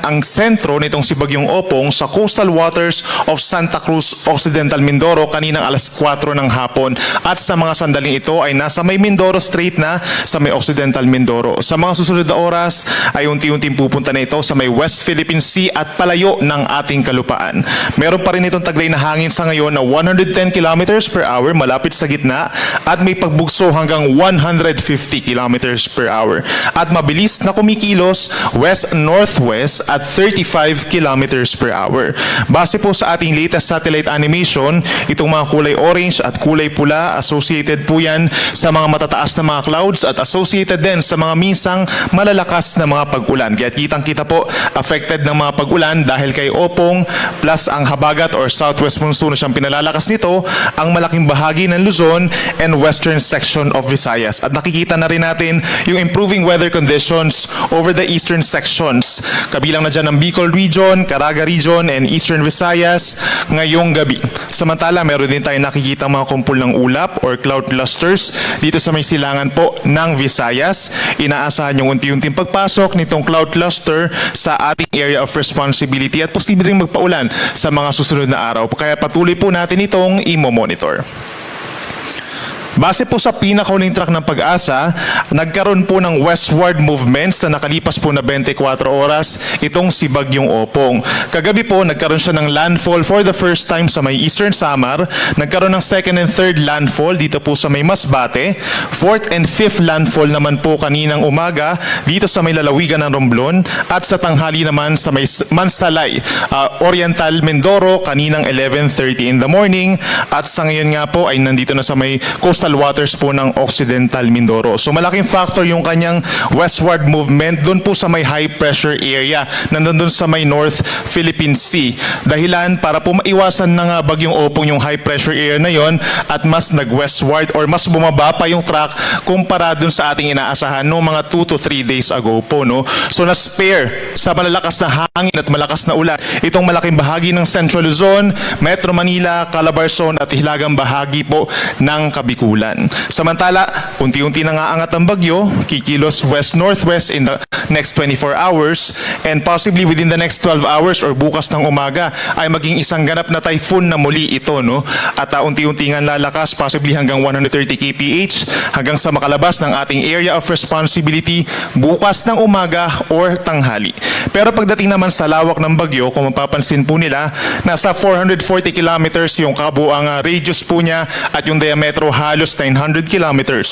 ang sentro nitong si Bagyong Opong sa coastal waters of Santa Cruz, Occidental Mindoro kaninang alas 4 ng hapon. At sa mga sandaling ito ay nasa may Mindoro Strait na sa may Occidental Mindoro. Sa mga susunod na oras ay unti-unting pupunta na ito sa may West Philippine Sea at palayo ng ating kalupaan. Meron pa rin itong taglay na hangin sa ngayon na 110 kilometers per hour malapit sa gitna at may pagbugso hanggang 150 kilometers per hour. At mabilis na kumikilos west-northwest at 35 kilometers per hour. Base po sa ating latest satellite animation, itong mga kulay orange at kulay pula, associated po yan sa mga matataas na mga clouds at associated din sa mga minsang malalakas na mga pag-ulan. Kaya kitang-kita po, affected ng mga pag-ulan dahil kay Opong plus ang habagat or southwest monsoon na siyang pinalalakas nito, ang malaking bahagi ng Luzon and western section of Visayas. At nakikita na rin natin yung improving weather conditions over the eastern sections. Kabilang na dyan ang Bicol Region, Caraga Region, and Eastern Visayas ngayong gabi. Samantala, meron din tayong nakikita mga kumpul ng ulap or cloud clusters dito sa may silangan po ng Visayas. Inaasahan yung unti-unting pagpasok nitong cloud cluster sa ating area of responsibility at posible rin magpaulan sa mga susunod na araw. Kaya patuloy po natin itong i-monitor. Base po sa pinakauling track ng Pag-asa, nagkaroon po ng westward movements na nakalipas po na 24 oras itong si Bagyong Opong. Kagabi po, nagkaroon siya ng landfall for the first time sa may Eastern Samar, nagkaroon ng second and third landfall dito po sa may Masbate, fourth and fifth landfall naman po kaninang umaga dito sa may lalawigan ng Romblon, at sa tanghali naman sa may Mansalay, Oriental Mindoro kaninang 11:30 in the morning, at sa ngayon nga po ay nandito na sa may coastal waters po ng Occidental Mindoro. So malaking factor yung kanyang westward movement doon po sa may high pressure area nandun sa may North Philippine Sea. Dahilan para po maiwasan ng Bagyong Opong yung high pressure area na yon at mas nag-westward or mas bumaba pa yung track kumpara dun sa ating inaasahan noong mga 2 to 3 days ago po. No? So na-spare sa malalakas na hangin at malakas na ulan itong malaking bahagi ng Central Luzon, Metro Manila, Calabarzon at hilagang bahagi po ng Kabikulan. Samantala, unti-unti na nga angat ang bagyo, kikilos west-northwest in the next 24 hours and possibly within the next 12 hours or bukas ng umaga ay maging isang ganap na typhoon na muli ito. No? At unti-unti nga lalakas, possibly hanggang 130 kph hanggang sa makalabas ng ating area of responsibility bukas ng umaga or tanghali. Pero pagdating naman sa lawak ng bagyo, kung mapapansin po nila, nasa 440 kilometers yung kabuang radius po niya at yung diametro halos 900 kilometers.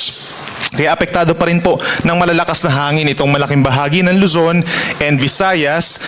Kaya apektado pa rin po ng malalakas na hangin itong malaking bahagi ng Luzon and Visayas